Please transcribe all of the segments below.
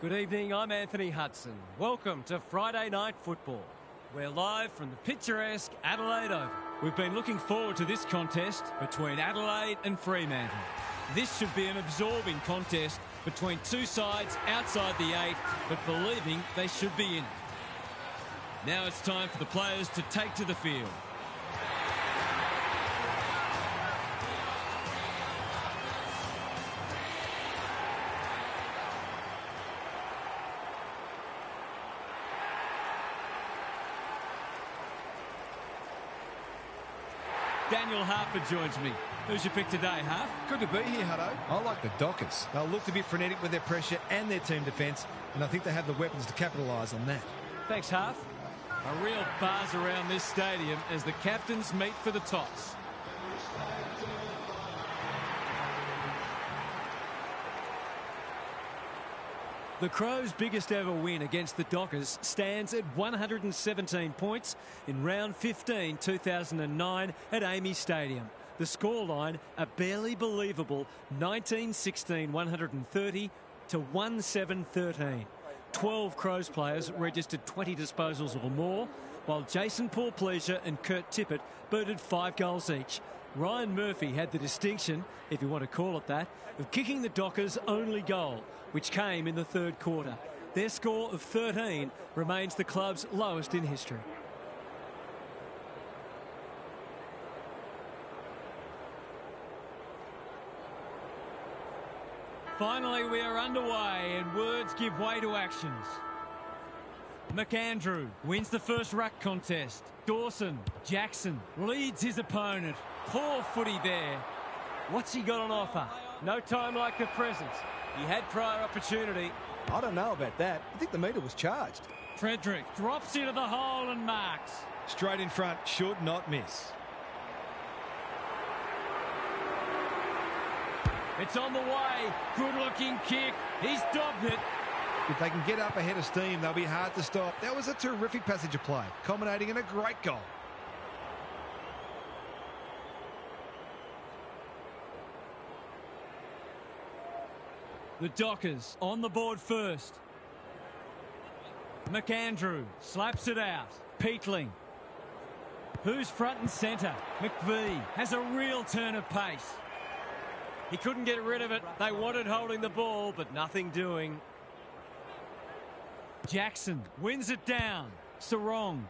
Good evening, I'm Anthony Hudson. Welcome to Friday Night Football. We're live from the picturesque Adelaide Oval. We've been looking forward to this contest between Adelaide and Fremantle. This should be an absorbing contest between two sides outside the 8, but believing they should be in it. Now it's time for the players to take to the field. Daniel Harper joins me. Who's your pick today, Harp? Good to be here, Hutto. I like the Dockers. They'll look a bit frenetic with their pressure and their team defence, and I think they have the weapons to capitalise on that. Thanks, Harp. A real buzz around this stadium as the captains meet for the toss. The Crows' biggest ever win against the Dockers stands at 117 points in round 15, 2009 at Amy Stadium. The scoreline, a barely believable 19-16-130 to 1-7-13. 12 Crows players registered 20 disposals or more, while Jason Paul-Pleasure and Kurt Tippett booted 5 goals each. Ryan Murphy had the distinction, if you want to call it that, of kicking the Dockers' only goal, which came in the third quarter. Their score of 13 remains the club's lowest in history. Finally, we are underway and words give way to actions. McAndrew wins the first ruck contest. Dawson, Jackson leads his opponent. Poor footy there. What's he got on offer? No time like the present. He had prior opportunity. I don't know about that. I think the meter was charged. Frederick drops into the hole and marks. Straight in front, should not miss. It's on the way. Good-looking kick. He's dobbed it. If they can get up ahead of steam, they'll be hard to stop. That was a terrific passage of play, culminating in a great goal. The Dockers on the board first. McAndrew slaps it out. Peatling. Who's front and centre? McVee has a real turn of pace. He couldn't get rid of it. They wanted holding the ball, but nothing doing. Jackson wins it down. Sarong.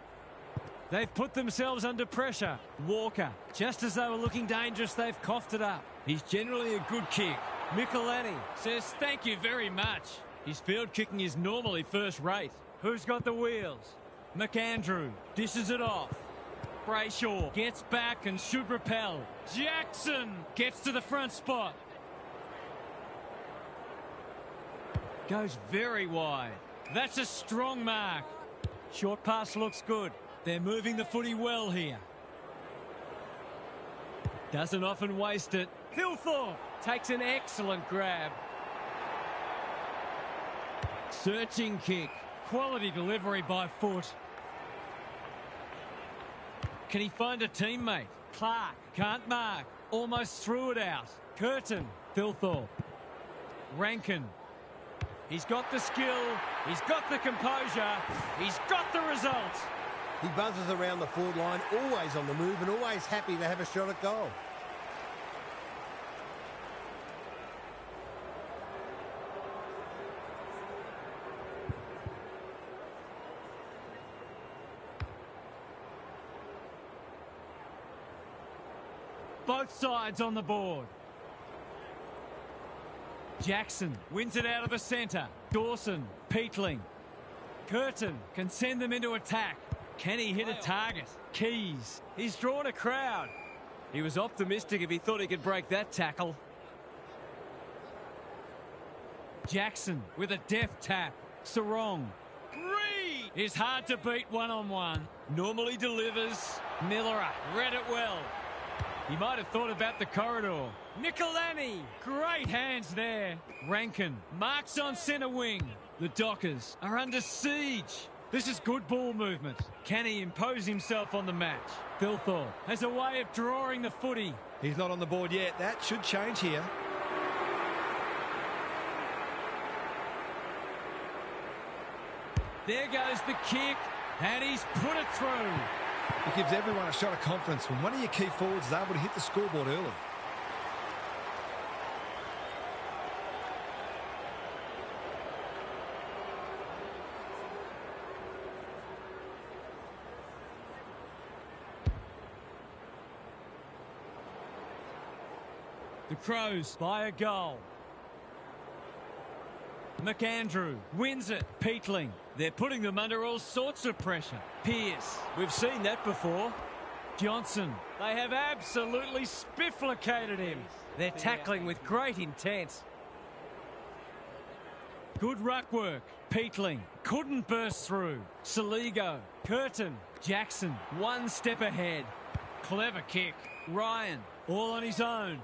They've put themselves under pressure. Walker, just as they were looking dangerous, they've coughed it up. He's generally a good kick. Michelini says thank you very much. His field kicking is normally first rate. Who's got the wheels? McAndrew dishes it off. Brayshaw gets back and should repel. Jackson gets to the front spot. Goes very wide. That's a strong mark. Short pass looks good. They're moving the footy well here. Doesn't often waste it. Thilthorpe takes an excellent grab. Searching kick. Quality delivery by foot. Can he find a teammate? Clark can't mark. Almost threw it out. Curtin. Thilthorpe. Rankin. He's got the skill. He's got the composure. He's got the result. He buzzes around the forward line, always on the move and always happy to have a shot at goal. Both sides on the board. Jackson wins it out of the centre. Dawson, Peatling. Curtin can send them into attack. Can he hit a target? Keys. He's drawn a crowd. He was optimistic if he thought he could break that tackle. Jackson with a deft tap. Sarong. Reed is hard to beat one-on-one. Normally delivers. Millerer read it well. He might have thought about the corridor. Michelini, great hands there. Rankin marks on centre wing. The Dockers are under siege. This is good ball movement. Can he impose himself on the match? Thilthorpe has a way of drawing the footy. He's not on the board yet. That should change here. There goes the kick, and he's put it through. It gives everyone a shot of confidence when one of your key forwards is able to hit the scoreboard early. The Crows buy a goal. McAndrew wins it. Peatling. They're putting them under all sorts of pressure. Pearce. We've seen that before. Johnson. They have absolutely spifflicated him. They're tackling with great intent. Good ruck work. Peatling. Couldn't burst through. Saligo. Curtin. Jackson. One step ahead. Clever kick. Ryan. All on his own.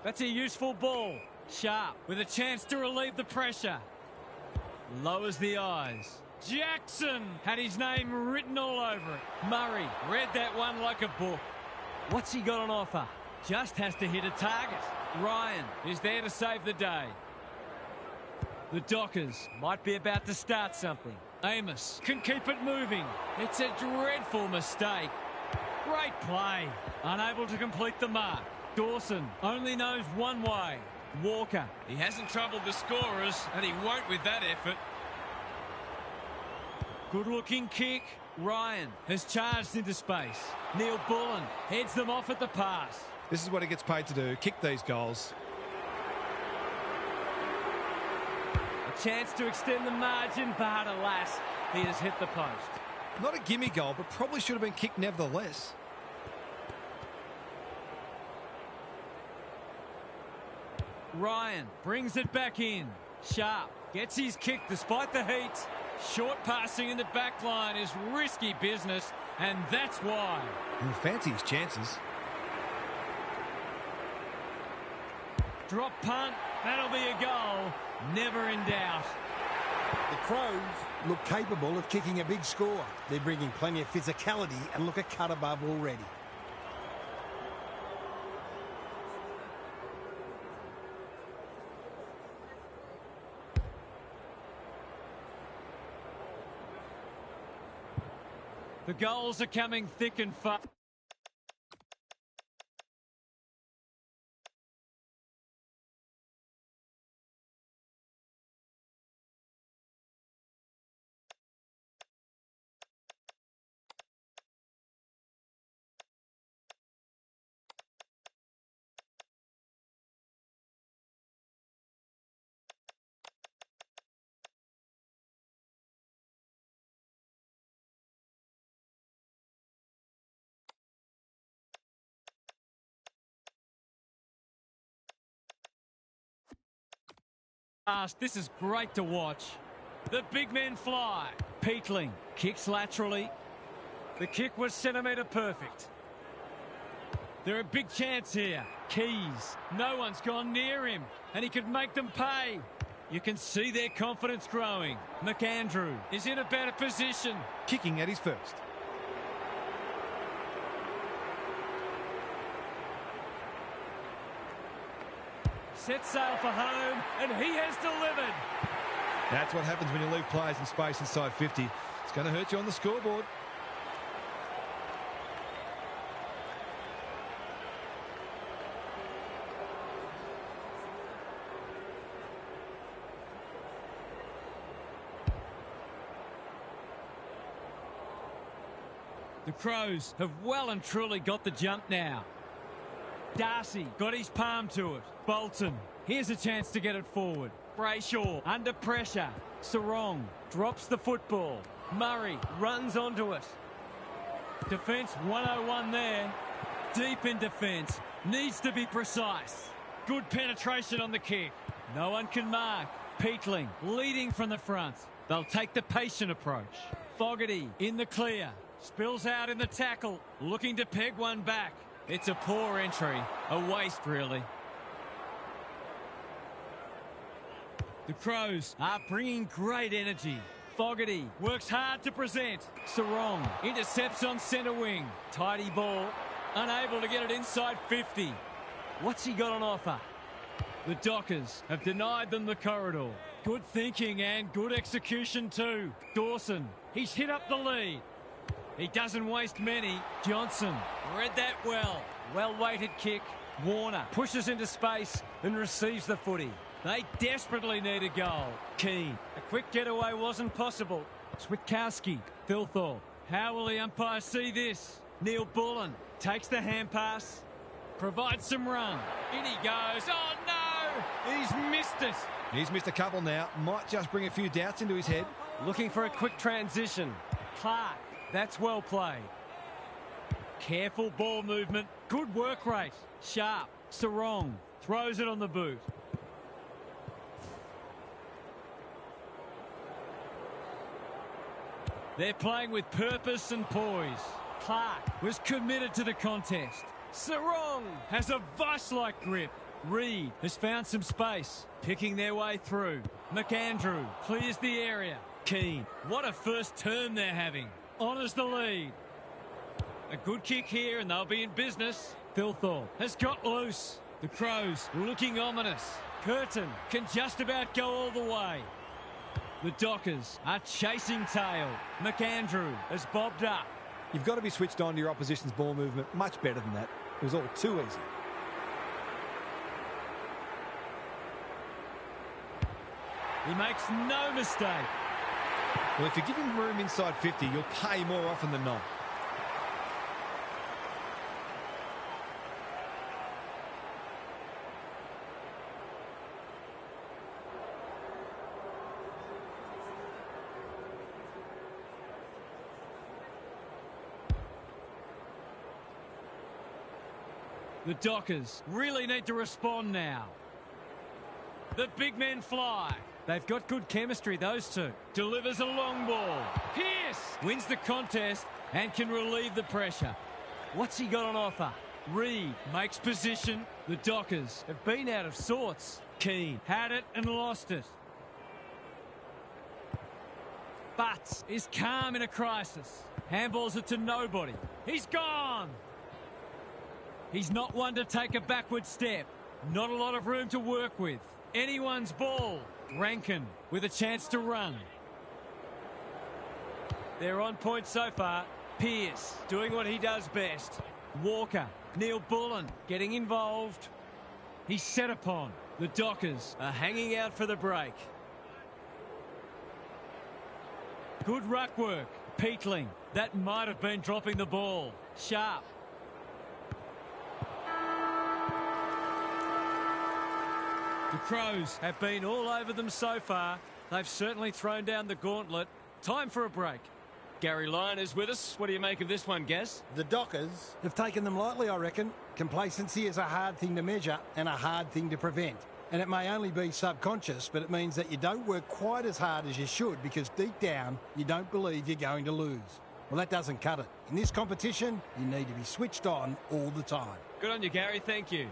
That's a useful ball. Sharp with a chance to relieve the pressure. Lowers the eyes. Jackson had his name written all over it. Murray read that one like a book. What's he got on offer? Just has to hit a target. Ryan is there to save the day. The Dockers might be about to start something. Amos can keep it moving. It's a dreadful mistake. Great play. Unable to complete the mark. Dawson only knows one way. Walker. He hasn't troubled the scorers, and he won't with that effort. Good-looking kick. Ryan has charged into space. Neil Bullen heads them off at the pass. This is what he gets paid to do, kick these goals. A chance to extend the margin, but alas, he has hit the post. Not a gimme goal, but probably should have been kicked nevertheless. Ryan brings it back in. Sharp gets his kick despite the heat. Short passing in the back line is risky business, and that's why. He'll fancy his chances. Drop punt. That'll be a goal. Never in doubt. The Crows look capable of kicking a big score. They're bringing plenty of physicality and look a cut above already. The goals are coming thick and fast. This is great to watch. The big men fly. Peatling kicks laterally. The kick was centimetre perfect. They're a big chance here. Keys. No one's gone near him, and he could make them pay. You can see their confidence growing. McAndrew is in a better position. Kicking at his first. Set sail for home, and he has delivered. That's what happens when you leave players in space inside 50. It's going to hurt you on the scoreboard. The Crows have well and truly got the jump now. Darcy got his palm to it. Bolton, here's a chance to get it forward. Brayshaw under pressure. Sarong drops the football. Murray runs onto it. Defence 101 there. Deep in defence. Needs to be precise. Good penetration on the kick. No one can mark. Peatling leading from the front. They'll take the patient approach. Fogarty in the clear. Spills out in the tackle. Looking to peg one back. It's a poor entry. A waste, really. The Crows are bringing great energy. Fogarty works hard to present. Sarong intercepts on centre wing. Tidy ball. Unable to get it inside 50. What's he got on offer? The Dockers have denied them the corridor. Good thinking and good execution too. Dawson, he's hit up the lead. He doesn't waste many. Johnson read that well. Well-weighted kick. Warner pushes into space and receives the footy. They desperately need a goal. Keane. A quick getaway wasn't possible. Switkowski. Thilthorpe. How will the umpire see this? Neil Bullen takes the hand pass. Provides some run. In he goes. Oh, no! He's missed it. He's missed a couple now. Might just bring a few doubts into his head. Looking for a quick transition. Clark. That's well played. Careful ball movement. Good work rate. Sharp. Sarong throws it on the boot. They're playing with purpose and poise. Clark was committed to the contest. Sarong has a vice-like grip. Reed has found some space, picking their way through. McAndrew clears the area. Keane, what a first turn they're having. Honours the lead. A good kick here and they'll be in business. Thilthorpe has got loose. The Crows looking ominous. Curtin can just about go all the way. The Dockers are chasing tail. McAndrew has bobbed up. You've got to be switched on to your opposition's ball movement much better than that. It was all too easy. He makes no mistake. Well, if you give him room inside 50, you'll pay more often than not. The Dockers really need to respond now. The big men fly. They've got good chemistry, those two. Delivers a long ball. Pearce wins the contest and can relieve the pressure. What's he got on offer? Reed makes position. The Dockers have been out of sorts. Keane had it and lost it. Butts is calm in a crisis. Handballs it to nobody. He's gone. He's not one to take a backward step. Not a lot of room to work with. Anyone's ball. Rankin with a chance to run. They're on point so far. Pearce doing what he does best. Walker, Neil Bullen getting involved. He's set upon. The Dockers are hanging out for the break. Good ruck work. Peatling. That might have been dropping the ball. Sharp. The Crows have been all over them so far. They've certainly thrown down the gauntlet. Time for a break. Gary Lyon is with us. What do you make of this one, Gaz? The Dockers have taken them lightly, I reckon. Complacency is a hard thing to measure and a hard thing to prevent. And it may only be subconscious, but it means that you don't work quite as hard as you should because deep down, you don't believe you're going to lose. Well, that doesn't cut it. In this competition, you need to be switched on all the time. Good on you, Gary. Thank you.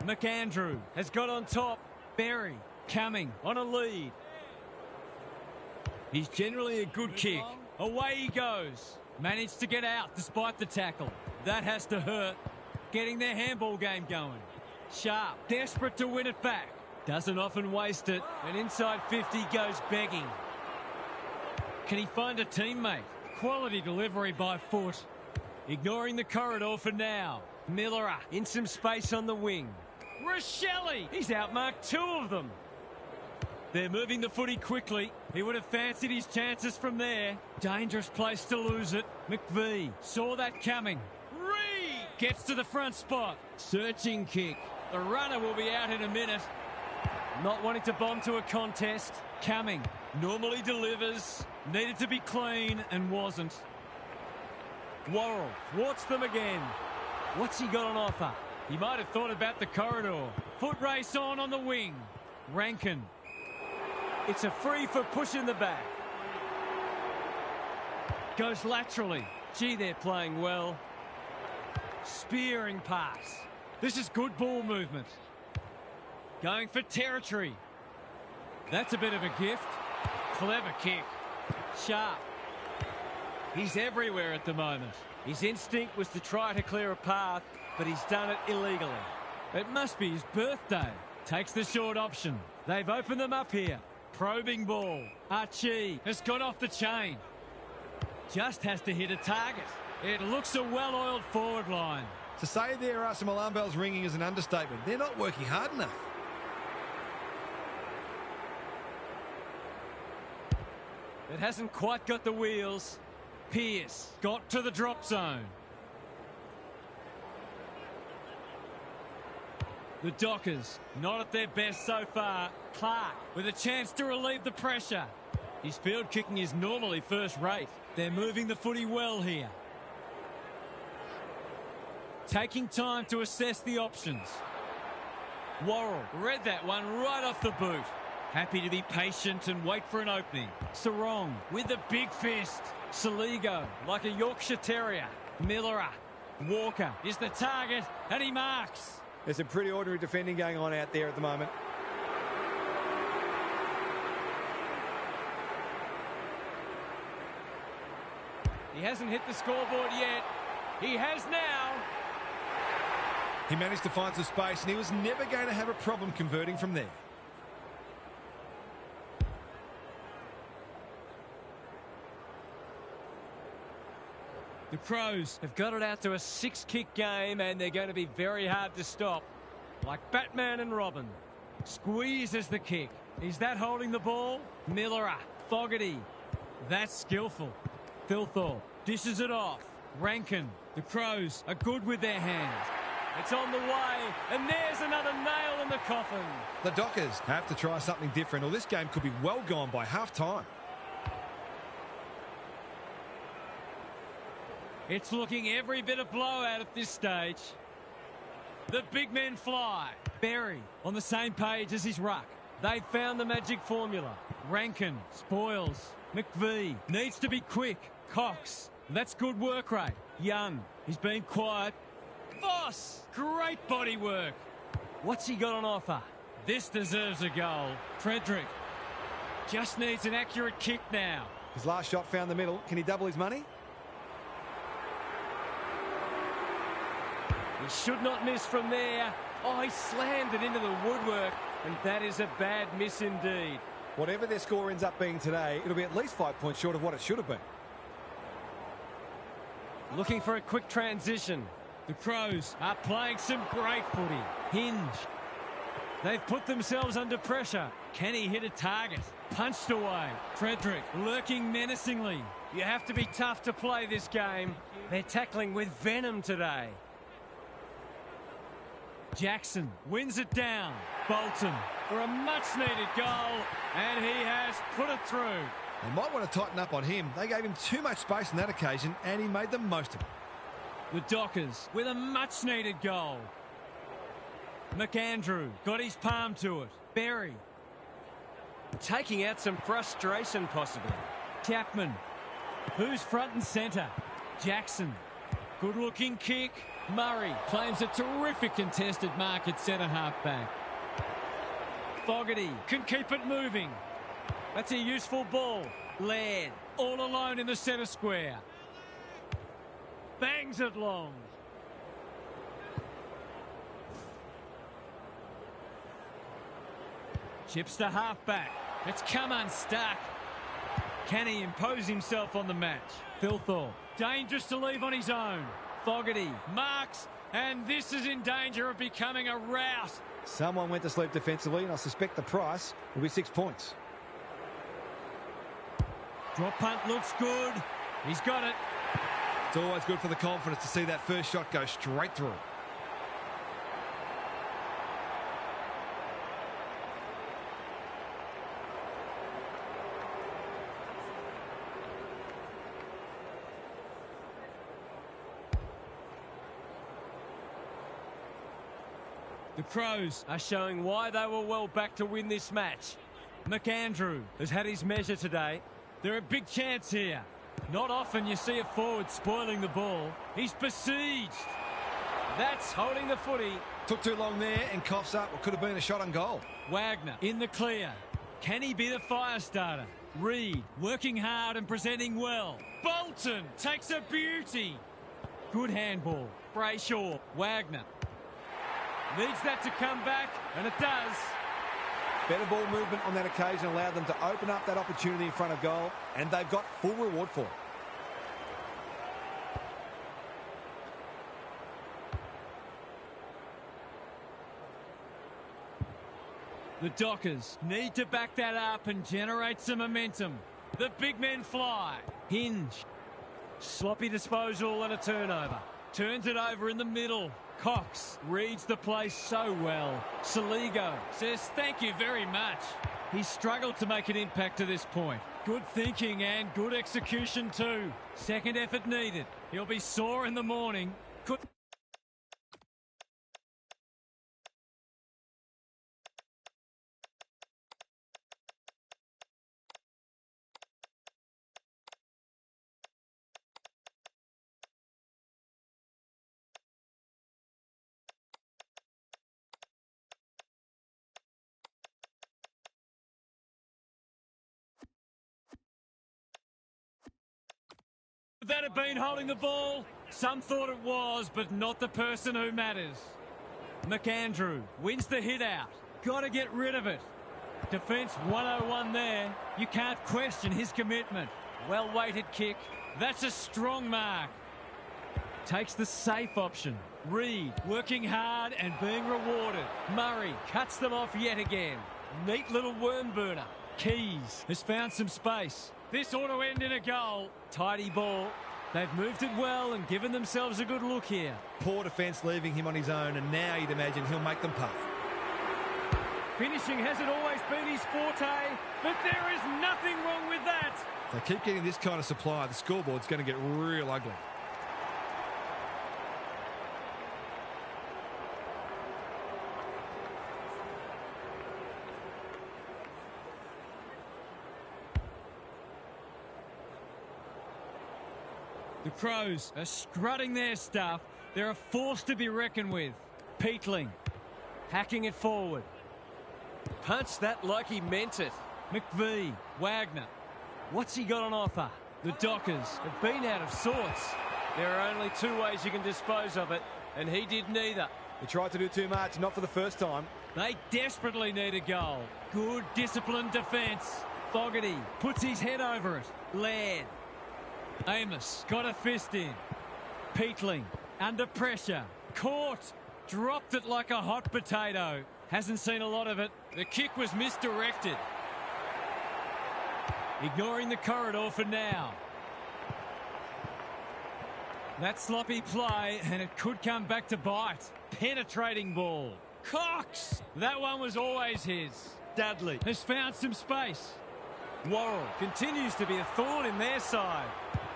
McAndrew has got on top. Berry coming on a lead. He's generally a good kick. Away he goes. Managed to get out despite the tackle. That has to hurt. Getting their handball game going. Sharp, desperate to win it back. Doesn't often waste it. And inside 50 goes begging. Can he find a teammate? Quality delivery by foot. Ignoring the corridor for now. Miller in some space on the wing. Rochelle, he's outmarked two of them. They're moving the footy quickly. He would have fancied his chances from there. Dangerous place to lose it. McVee saw that coming. Reed gets to the front spot. Searching kick. The runner will be out in a minute. Not wanting to bomb to a contest. Coming. Normally delivers. Needed to be clean and wasn't. Worrell thwarts them again. What's he got on offer? He might have thought about the corridor. Foot race on the wing. Rankin. It's a free for push in the back. Goes laterally. Gee, they're playing well. Spearing pass. This is good ball movement. Going for territory. That's a bit of a gift. Clever kick. Sharp. He's everywhere at the moment. His instinct was to try to clear a path, but he's done it illegally. It must be his birthday. Takes the short option. They've opened them up here. Probing ball. Archie has got off the chain. Just has to hit a target. It looks a well-oiled forward line. To say there are some alarm bells ringing is an understatement. They're not working hard enough. It hasn't quite got the wheels. Pearce got to the drop zone. The Dockers not at their best so far. Clark with a chance to relieve the pressure. His field kicking is normally first rate. They're moving the footy well here. Taking time to assess the options. Worrell read that one right off the boot. Happy to be patient and wait for an opening. Sarong with a big fist. Saligo like a Yorkshire Terrier. Miller. Walker is the target and he marks. There's some pretty ordinary defending going on out there at the moment. He hasn't hit the scoreboard yet. He has now. He managed to find some space and he was never going to have a problem converting from there. The Crows have got it out to a 6-kick game and they're going to be very hard to stop. Like Batman and Robin. Squeezes the kick. Is that holding the ball? Miller, Fogarty. That's skillful. Thilthorpe dishes it off. Rankin. The Crows are good with their hands. It's on the way and there's another nail in the coffin. The Dockers have to try something different or this game could be well gone by half-time. It's looking every bit of blowout at this stage. The big men fly. Berry on the same page as his ruck. They've found the magic formula. Rankin spoils. McVee needs to be quick. Cox, that's good work rate. Young, he's been quiet. Voss, great body work. What's he got on offer? This deserves a goal. Frederick just needs an accurate kick now. His last shot found the middle. Can he double his money? He should not miss from there. Oh, he slammed it into the woodwork, and that is a bad miss indeed. Whatever their score ends up being today, it'll be at least 5 points short of what it should have been. Looking for a quick transition. The Crows are playing some great footy. Hinge. They've put themselves under pressure. Can he hit a target? Punched away. Frederick lurking menacingly. You have to be tough to play this game. They're tackling with venom today. Jackson wins it down. Bolton for a much-needed goal, and he has put it through. They might want to tighten up on him. They gave him too much space on that occasion, and he made the most of it. The Dockers with a much-needed goal. McAndrew got his palm to it. Berry taking out some frustration possibly. Chapman, who's front and centre. Jackson, Good-looking kick. Murray claims a terrific contested mark at centre-half back. Fogarty can keep it moving. That's a useful ball. Laird all alone in the centre square. Bangs it long. Chips to half-back. It's come unstuck. Can he impose himself on the match? Filthorpe, dangerous to leave on his own. Fogarty marks, and this is in danger of becoming a rout. Someone went to sleep defensively, and I suspect the price will be 6 points. Drop punt looks good. He's got it. It's always good for the confidence to see that first shot go straight through. The Crows are showing why they were well back to win this match. McAndrew has had his measure today. They're a big chance here. Not often you see a forward spoiling the ball. He's besieged. That's holding the footy. Took too long there and coughs up what could have been a shot on goal. Wagner in the clear. Can he be the fire starter? Reed working hard and presenting well. Bolton takes a beauty. Good handball. Brayshaw. Wagner. Needs that to come back, and it does. Better ball movement on that occasion allowed them to open up that opportunity in front of goal, and they've got full reward for it. The Dockers need to back that up and generate some momentum. The big men fly. Hinge. Sloppy disposal and a turnover. Turns it over in the middle. Cox reads the play so well. Saligo says thank you very much. He's struggled to make an impact to this point. Good thinking and good execution too. Second effort needed. He'll be sore in the morning. Could that have been holding the ball? Some thought it was, but not the person who matters. McAndrew wins the hit out. Got to get rid of it. Defence 101 there. You can't question his commitment. Well-weighted kick. That's a strong mark. Takes the safe option. Reed working hard and being rewarded. Murray cuts them off yet again. Neat little worm burner. Keys has found some space. This ought to end in a goal. Tidy ball. They've moved it well and given themselves a good look here. Poor defence leaving him on his own, and now you'd imagine he'll make them pay. Finishing hasn't always been his forte, but there is nothing wrong with that. If they keep getting this kind of supply, the scoreboard's going to get real ugly. The Crows are strutting their stuff. They're a force to be reckoned with. Peatling, hacking it forward. Punched that like he meant it. McVie, Wagner. What's he got on offer? The Dockers have been out of sorts. There are only two ways you can dispose of it, and he did neither. He tried to do too much, not for the first time. They desperately need a goal. Good, disciplined defence. Fogarty puts his head over it. Laird. Amos got a fist in. Peatling under pressure. Caught. Dropped it like a hot potato. Hasn't seen a lot of it. The kick was misdirected. Ignoring the corridor for now. That sloppy play, and it could come back to bite. Penetrating ball. Cox! That one was always his. Dudley has found some space. Worrell continues to be a thorn in their side.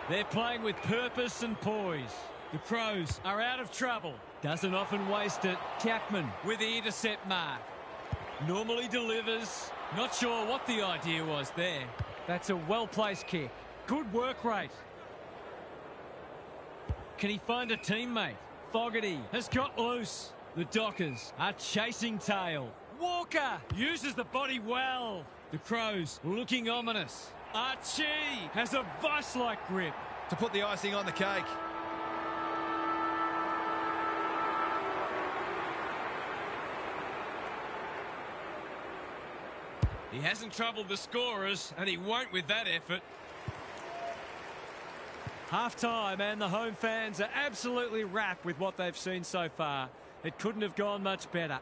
They're playing with purpose and poise. The Crows are out of trouble. Doesn't often waste it. Chapman with the intercept mark. Normally delivers. Not sure what the idea was there. That's a well-placed kick. Good work rate. Can he find a teammate? Fogarty has got loose. The Dockers are chasing tail. Walker uses the body well. The Crows looking ominous. Archie has a vice-like grip. To put the icing on the cake. He hasn't troubled the scorers, and he won't with that effort. Half-time, and the home fans are absolutely wrapped with what they've seen so far. It couldn't have gone much better.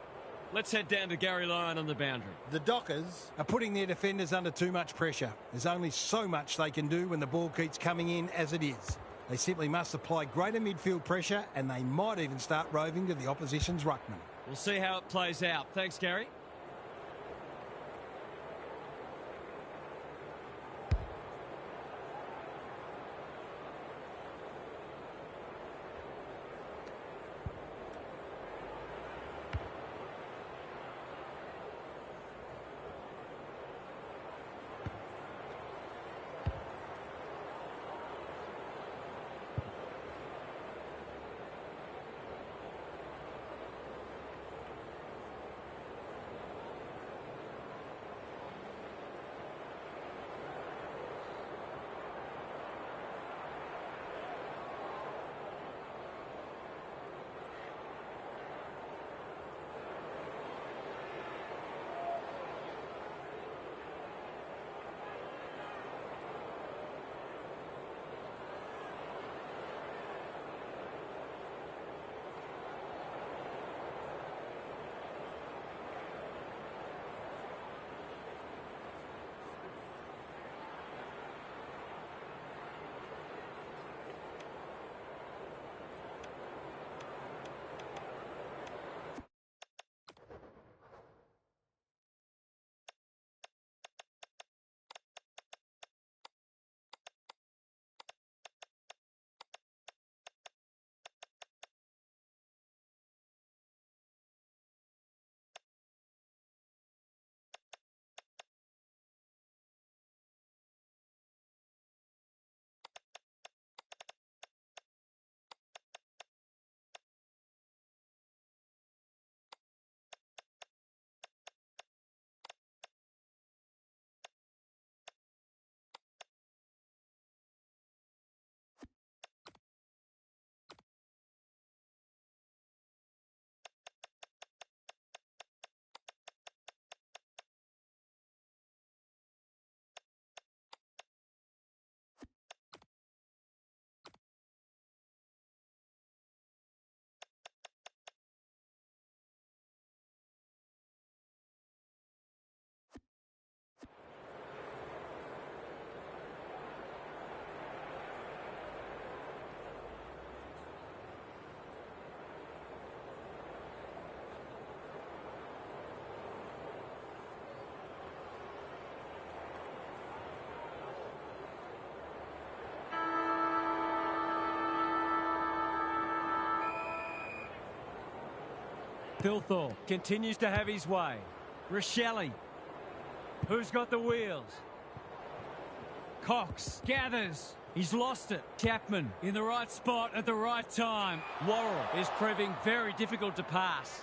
Let's head down to Gary Lyon on the boundary. The Dockers are putting their defenders under too much pressure. There's only so much they can do when the ball keeps coming in as it is. They simply must apply greater midfield pressure, and they might even start roving to the opposition's ruckman. We'll see how it plays out. Thanks, Gary. Thilthorpe continues to have his way. Rochelle. Who's got the wheels? Cox gathers. He's lost it. Chapman in the right spot at the right time. Worrell is proving very difficult to pass.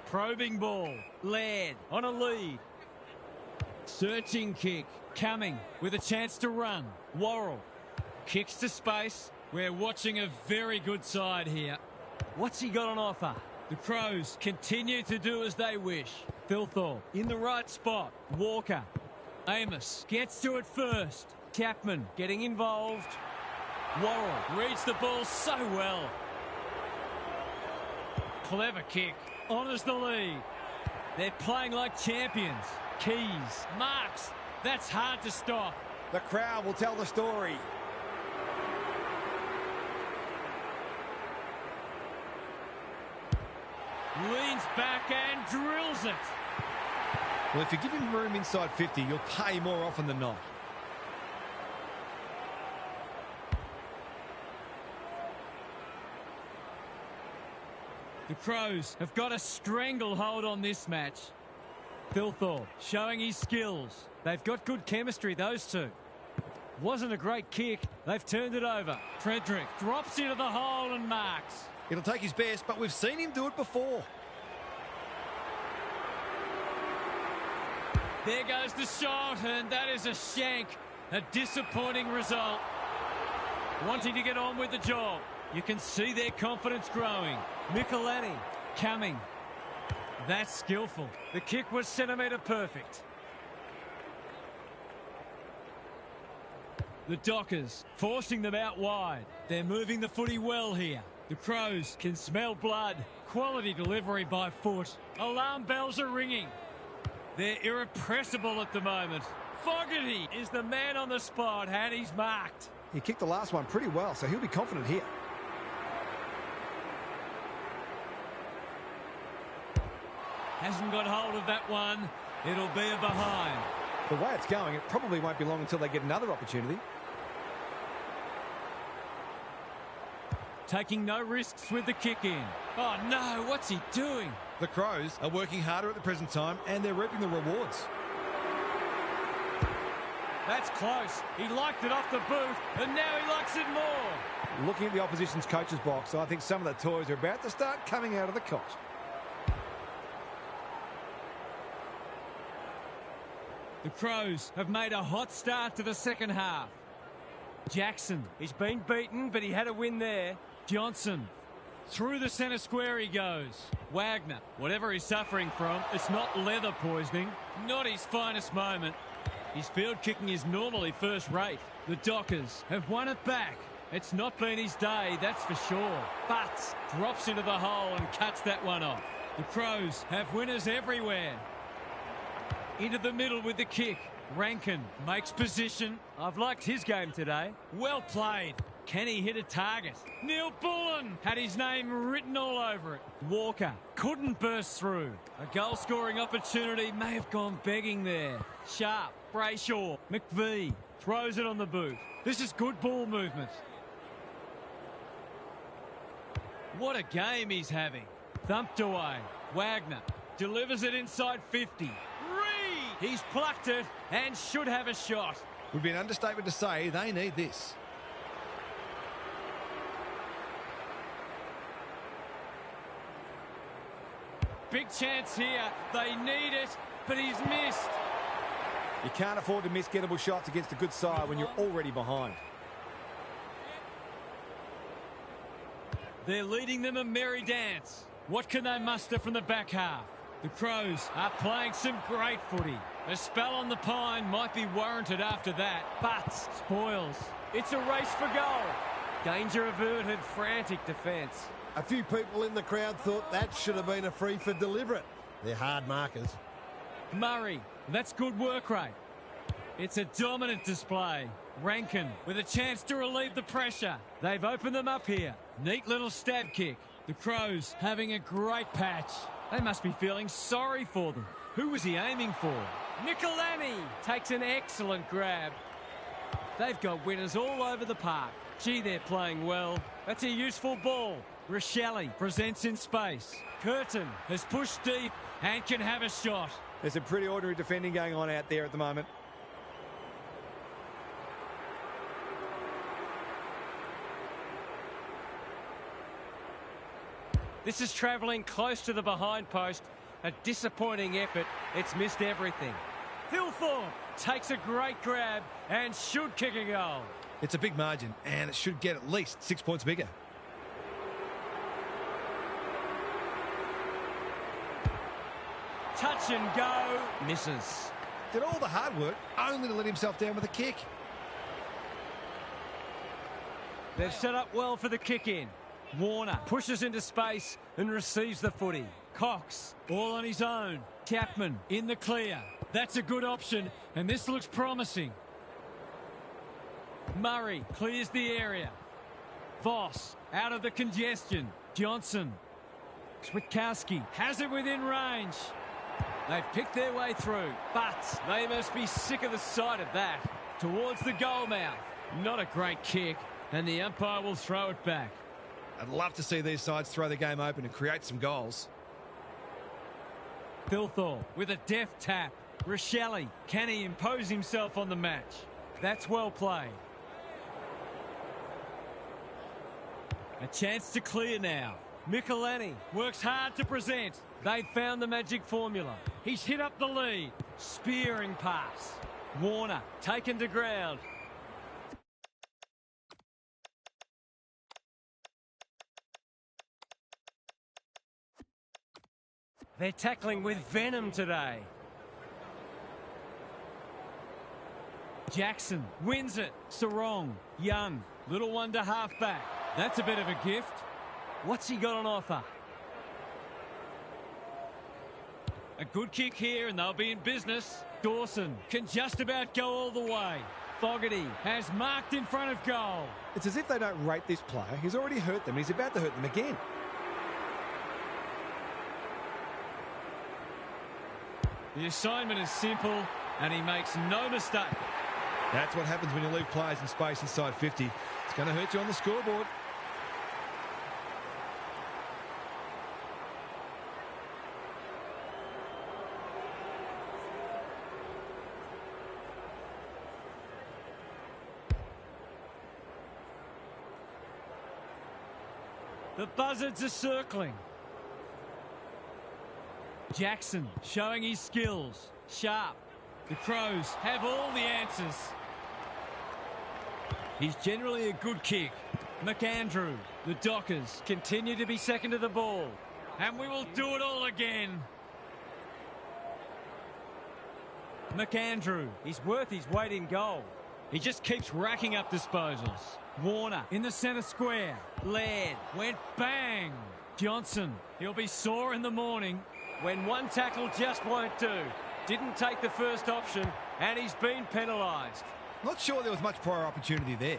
Probing ball. Laird on a lead. Searching kick. Coming with a chance to run. Worrell kicks to space. We're watching a very good side here. What's he got on offer? The Crows continue to do as they wish. Thilthorpe in the right spot. Walker. Amos gets to it first. Chapman getting involved. Worrell reads the ball so well. Clever kick. Honours the lead. They're playing like champions. Keys. Marks. That's hard to stop. The crowd will tell the story. Leans back and drills it. Well, if you give him room inside 50, you'll pay more often than not. The Crows have got a stranglehold on this match. Thilthorpe showing his skills. They've got good chemistry, those two. Wasn't a great kick. They've turned it over. Frederick drops into the hole and marks. It'll take his best, but we've seen him do it before. There goes the shot, and that is a shank. A disappointing result. Wanting to get on with the job. You can see their confidence growing. Michelini coming. That's skillful. The kick was centimetre perfect. The Dockers forcing them out wide. They're moving the footy well here. The Crows can smell blood. Quality delivery by foot. Alarm bells are ringing. They're irrepressible at the moment. Fogarty is the man on the spot, and he's marked. He kicked the last one pretty well, so he'll be confident here. Hasn't got hold of that one. It'll be a behind. The way it's going, it probably won't be long until they get another opportunity. Taking no risks with the kick in. Oh no, what's he doing? The Crows are working harder at the present time, and they're reaping the rewards. That's close. He liked it off the boot, and now he likes it more. Looking at the opposition's coach's box, I think some of the toys are about to start coming out of the cot. The Crows have made a hot start to the second half. Jackson, he's been beaten, but he had a win there. Johnson, through the centre square he goes. Wagner, whatever he's suffering from, it's not leather poisoning. Not his finest moment. His field kicking is normally first rate. The Dockers have won it back. It's not been his day, that's for sure. But drops into the hole and cuts that one off. The Crows have winners everywhere. Into the middle with the kick. Rankin makes position. I've liked his game today. Well played. Can he hit a target? Neil Bullen had his name written all over it. Walker couldn't burst through. A goal-scoring opportunity may have gone begging there. Sharp, Brayshaw, McVie throws it on the boot. This is good ball movement. What a game he's having. Thumped away. Wagner delivers it inside 50. He's plucked it and should have a shot. Would be an understatement to say they need this. Big chance here. They need it, but he's missed. You can't afford to miss gettable shots against a good side when you're already behind. They're leading them a merry dance. What can they muster from the back half? The Crows are playing some great footy. A spell on the pine might be warranted after that, but spoils. It's a race for goal. Danger averted, frantic defence. A few people in the crowd thought that should have been a free for deliberate. They're hard markers. Murray, that's good work rate. It's a dominant display. Rankin with a chance to relieve the pressure. They've opened them up here. Neat little stab kick. The Crows having a great patch. They must be feeling sorry for them. Who was he aiming for? Michelini takes an excellent grab. They've got winners all over the park. Gee, they're playing well. That's a useful ball. Rochelle presents in space. Curtin has pushed deep and can have a shot. There's some pretty ordinary defending going on out there at the moment. This is travelling close to the behind post. A disappointing effort. It's missed everything. Thilthorpe takes a great grab and should kick a goal. It's a big margin, and it should get at least 6 points bigger. Touch and go. Misses. Did all the hard work only to let himself down with a kick. They've set up well for the kick in. Warner pushes into space and receives the footy. Cox all on his own. Chapman in the clear. That's a good option, and this looks promising. Murray clears the area. Voss out of the congestion. Johnson. Switkowski has it within range. They've picked their way through, but they must be sick of the sight of that. Towards the goal mouth. Not a great kick, and the umpire will throw it back. I'd love to see these sides throw the game open and create some goals. Thilthorpe with a deft tap. Rochelle, can he impose himself on the match? That's well played. A chance to clear now. Michelini works hard to present. They've found the magic formula. He's hit up the lead. Spearing pass. Warner taken to ground. They're tackling with venom today. Jackson wins it. Sarong, Young, little one to half-back. That's a bit of a gift. What's he got on offer? A good kick here and they'll be in business. Dawson can just about go all the way. Fogarty has marked in front of goal. It's as if they don't rate this player. He's already hurt them. He's about to hurt them again. The assignment is simple and he makes no mistake. That's what happens when you leave players in space inside 50. It's going to hurt you on the scoreboard. The buzzards are circling. Jackson showing his skills. Sharp. The Crows have all the answers. He's generally a good kick. McAndrew. The Dockers continue to be second to the ball. And we will do it all again. McAndrew. He's worth his weight in goal. He just keeps racking up disposals. Warner in the centre square. Laird went bang. Johnson. He'll be sore in the morning when one tackle just won't do. Didn't take the first option and he's been penalised. Not sure there was much prior opportunity there.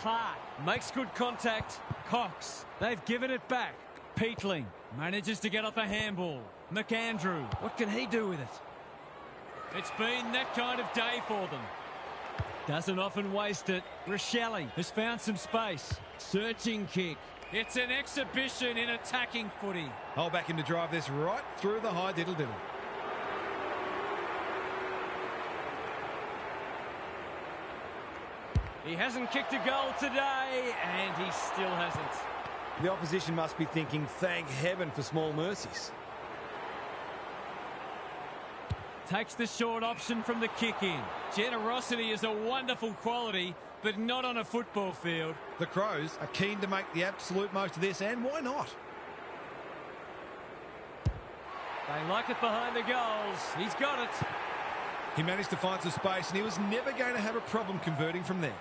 Clark makes good contact. Cox. They've given it back. Peatling manages to get off a handball. McAndrew. What can he do with it? It's been that kind of day for them. Doesn't often waste it. Rochelle has found some space. Searching kick. It's an exhibition in attacking footy. I'll back him to drive this right through the high diddle-diddle. He hasn't kicked a goal today, and he still hasn't. The opposition must be thinking, thank heaven for small mercies. Takes the short option from the kick-in. Generosity is a wonderful quality, but not on a football field. The Crows are keen to make the absolute most of this, and why not? They like it behind the goals. He's got it. He managed to find some space, and he was never going to have a problem converting from there.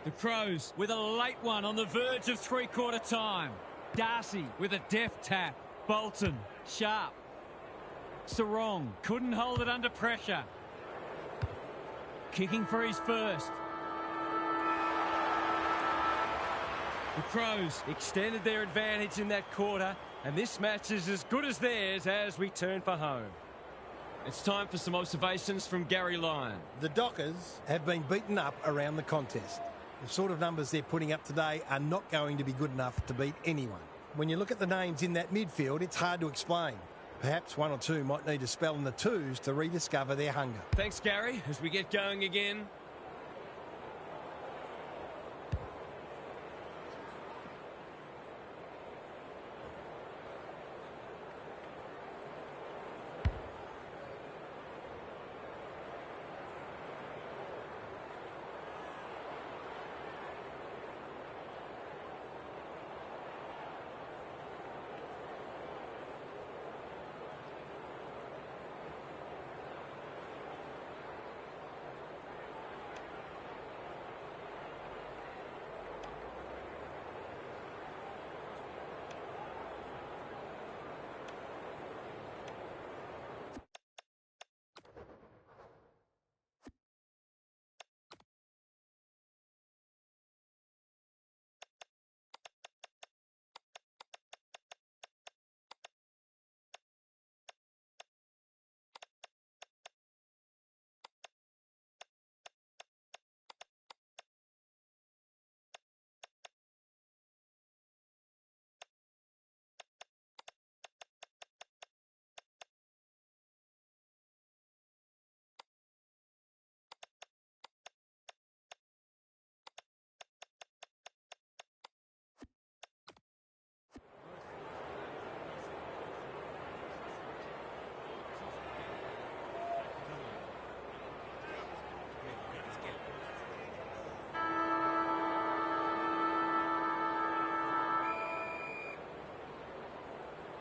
The Crows with a late one on the verge of three-quarter time. Darcy with a deft tap. Bolton, sharp. Sarong couldn't hold it under pressure. Kicking for his first. The Crows extended their advantage in that quarter, and this match is as good as theirs as we turn for home. It's time for some observations from Gary Lyon. The Dockers have been beaten up around the contest. The sort of numbers they're putting up today are not going to be good enough to beat anyone. When you look at the names in that midfield, it's hard to explain. Perhaps one or two might need to spell in the twos to rediscover their hunger. Thanks, Gary. As we get going again.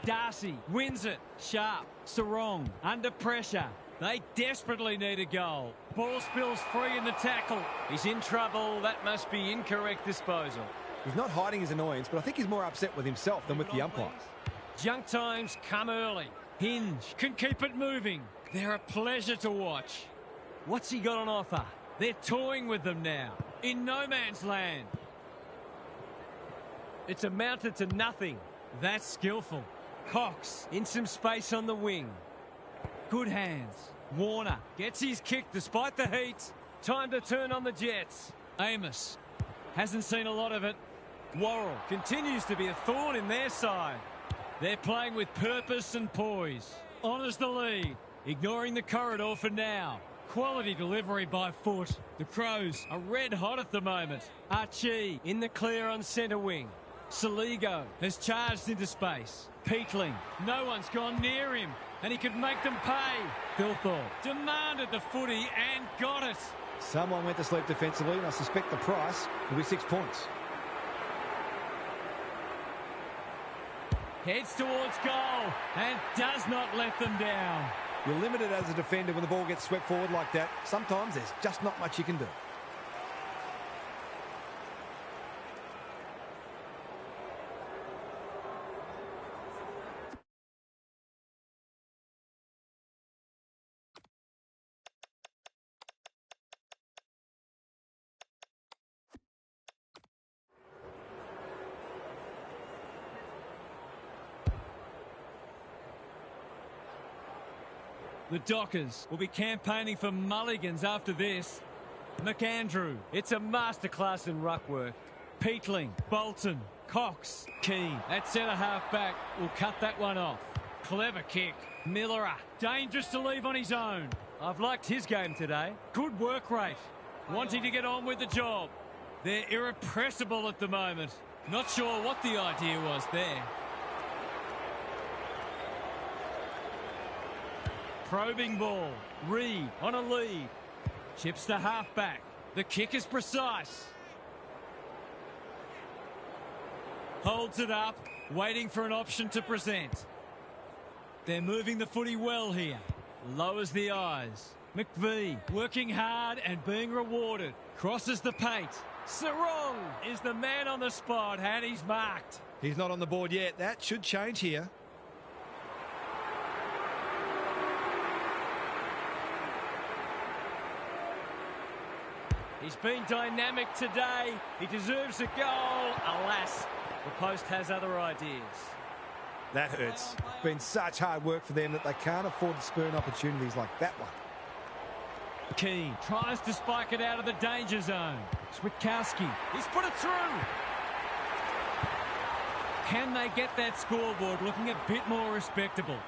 Darcy wins it. Sharp. Sarong under pressure. They desperately need a goal. Ball spills free in the tackle. He's in trouble. That must be incorrect disposal. He's not hiding his annoyance, but I think he's more upset with himself than with the umpire. Junk times come early. Hinge can keep it moving. They're a pleasure to watch. What's he got on offer? They're toying with them now. In no man's land. It's amounted to nothing. That's skillful. Cox in some space on the wing. Good hands. Warner gets his kick despite the heat. Time to turn on the Jets. Amos hasn't seen a lot of it. Worrell continues to be a thorn in their side. They're playing with purpose and poise. Honours the lead. Ignoring the corridor for now. Quality delivery by foot. The Crows are red hot at the moment. Archie in the clear on centre wing. Saligo has charged into space. Peatling. No one's gone near him. And he could make them pay. Thilthorpe demanded the footy and got it. Someone went to sleep defensively, and I suspect the price will be 6 points. Heads towards goal and does not let them down. You're limited as a defender when the ball gets swept forward like that. Sometimes there's just not much you can do. The Dockers will be campaigning for mulligans after this. McAndrew, it's a masterclass in ruck work. Peatling, Bolton, Cox, Keane. That centre-half back will cut that one off. Clever kick. Miller, dangerous to leave on his own. I've liked his game today. Good work rate. Wanting to get on with the job. They're irrepressible at the moment. Not sure what the idea was there. Probing ball. Reed on a lead. Chips the half-back. The kick is precise. Holds it up, waiting for an option to present. They're moving the footy well here. Lowers the eyes. McVie working hard and being rewarded. Crosses the paint. Sarong is the man on the spot and he's marked. He's not on the board yet. That should change here. He's been dynamic today. He deserves a goal. Alas, the post has other ideas. That hurts. It's been such hard work for them that they can't afford to spurn opportunities like that one. Keane tries to spike it out of the danger zone. Switkowski, he's put it through. Can they get that scoreboard looking a bit more respectable?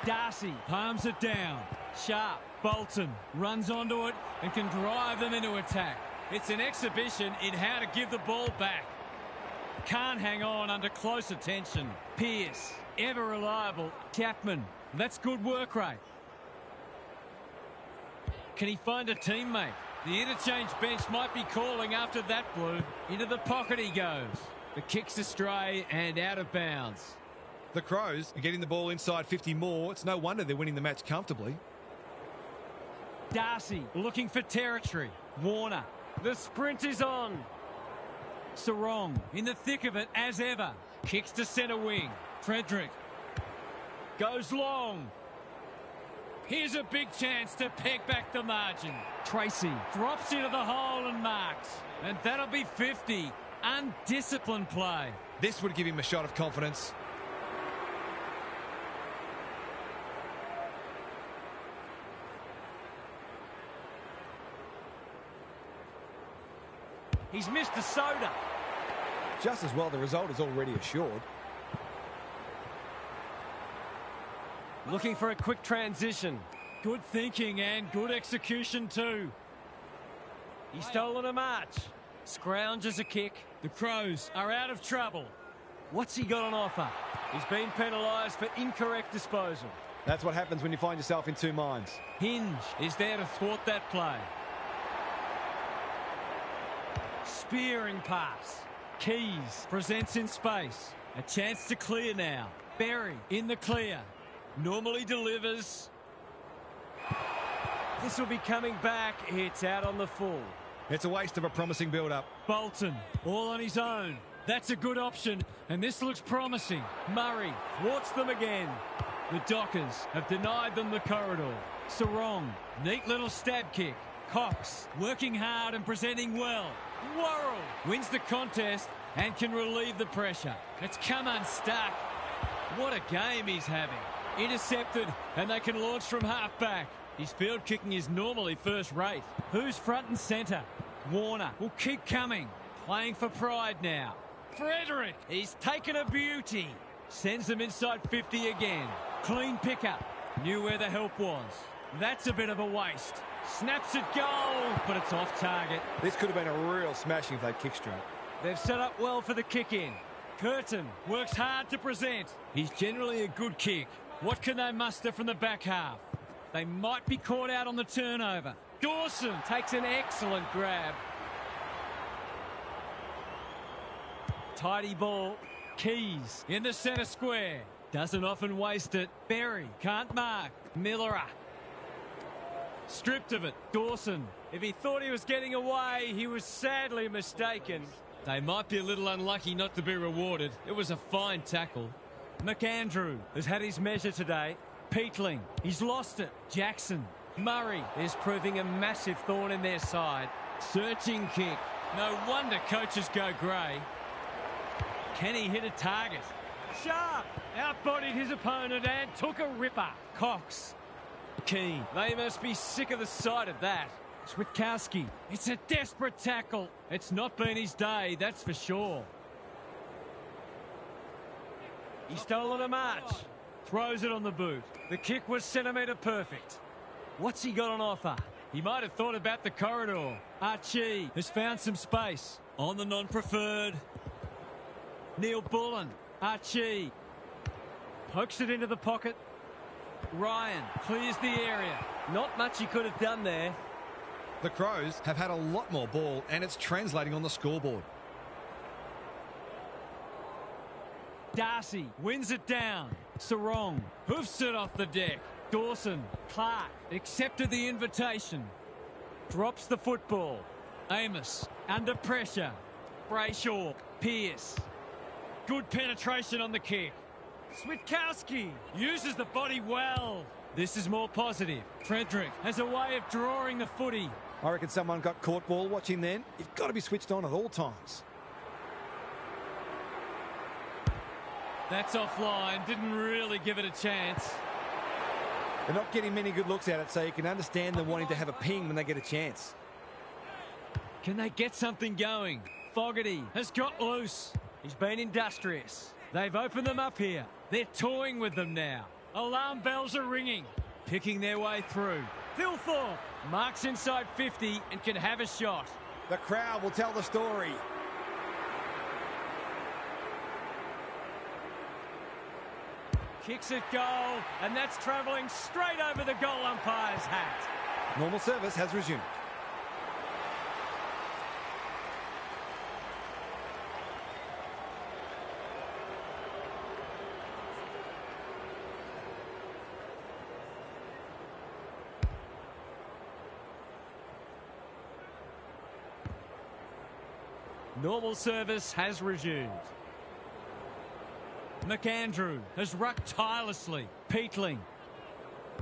Darcy palms it down. Sharp, Bolton runs onto it and can drive them into attack. It's an exhibition in how to give the ball back. Can't hang on under close attention. Pearce, ever reliable. Chapman, that's good work rate. Can he find a teammate? The interchange bench might be calling after that blue. Into the pocket he goes. The kick's astray and out of bounds. The Crows are getting the ball inside 50 more. It's no wonder they're winning the match comfortably. Darcy looking for territory. Warner, the sprint is on. Sarong in the thick of it as ever. Kicks to centre wing. Frederick goes long. Here's a big chance to peg back the margin. Tracy drops into the hole and marks. And that'll be 50. Undisciplined play. This would give him a shot of confidence. He's missed a soda. Just as well, the result is already assured. Looking for a quick transition. Good thinking and good execution too. He's stolen a march. Scrounges a kick. The Crows are out of trouble. What's he got on offer? He's been penalised for incorrect disposal. That's what happens when you find yourself in two minds. Hinge is there to thwart that play. Spearing pass. Keys presents in space. A chance to clear now. Berry in the clear. Normally delivers. This will be coming back. It's out on the full. It's a waste of a promising build-up. Bolton, all on his own. That's a good option, and this looks promising. Murray thwarts them again. The Dockers have denied them the corridor. Sarong, neat little stab kick. Cox, working hard and presenting well. Worrell wins the contest and can relieve the pressure. It's come unstuck. What a game he's having. Intercepted, and they can launch from half-back. His field kicking is normally first rate. Who's front and centre? Warner will keep coming. Playing for pride now. Frederick, he's taken a beauty. Sends them inside 50 again. Clean pickup. Knew where the help was. That's a bit of a waste. Snaps it goal, but it's off target. This could have been a real smashing if they kick straight. They've set up well for the kick-in. Curtin works hard to present. He's generally a good kick. What can they muster from the back half? They might be caught out on the turnover. Dawson takes an excellent grab. Tidy ball. Keys in the centre square. Doesn't often waste it. Berry can't mark. Miller. Stripped of it. Dawson. If he thought he was getting away, he was sadly mistaken. They might be a little unlucky not to be rewarded. It was a fine tackle. McAndrew has had his measure today. Peatling, he's lost it. Jackson. Murray is proving a massive thorn in their side. Searching kick. No wonder coaches go grey. Can he hit a target? Sharp outbodied his opponent and took a ripper. Cox. Keane. They must be sick of the sight of that. Switkowski. It's a desperate tackle. It's not been his day, that's for sure. He's stolen a march. Throws it on the boot. The kick was centimetre perfect. What's he got on offer? He might have thought about the corridor. Archie has found some space. On the non-preferred. Neil Bullen. Archie. Pokes it into the pocket. Ryan clears the area. Not much he could have done there. The Crows have had a lot more ball, and it's translating on the scoreboard. Darcy wins it down. Sarong hoofs it off the deck. Dawson, Clark accepted the invitation. Drops the football. Amos under pressure. Brayshaw, Pearce. Good penetration on the kick. Switkowski uses the body well. This is more positive. Frederick has a way of drawing the footy. I reckon someone got caught ball watching then. You've got to be switched on at all times. That's offline. Didn't really give it a chance. They're not getting many good looks at it, so you can understand them wanting to have a ping when they get a chance. Can they get something going? Fogarty has got loose. He's been industrious. They've opened them up here. They're toying with them now. Alarm bells are ringing. Picking their way through. Thilthorpe marks inside 50 and can have a shot. The crowd will tell the story. Kicks it goal, and that's travelling straight over the goal umpire's hat. Normal service has resumed. Normal service has resumed. McAndrew has rucked tirelessly. Peatling.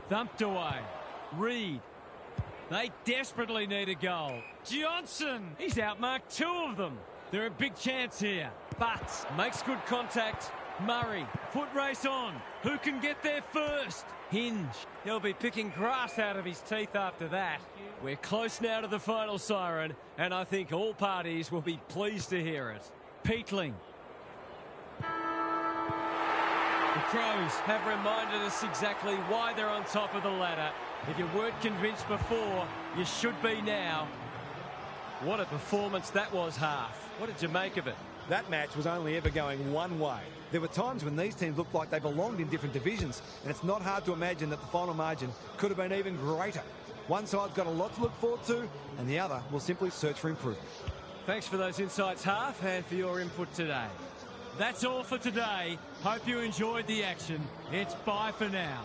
Thumped away. Reed. They desperately need a goal. Johnson. He's outmarked two of them. They're a big chance here. Butts makes good contact. Murray. Foot race on. Who can get there first? Hinge. He'll be picking grass out of his teeth after that. We're close now to the final siren, and I think all parties will be pleased to hear it. Peatling. The Crows have reminded us exactly why they're on top of the ladder. If you weren't convinced before, you should be now. What a performance that was, Half. What did you make of it? That match was only ever going one way. There were times when these teams looked like they belonged in different divisions, and it's not hard to imagine that the final margin could have been even greater. One side's got a lot to look forward to, and the other will simply search for improvement. Thanks for those insights, Half, and for your input today. That's all for today. Hope you enjoyed the action. It's bye for now.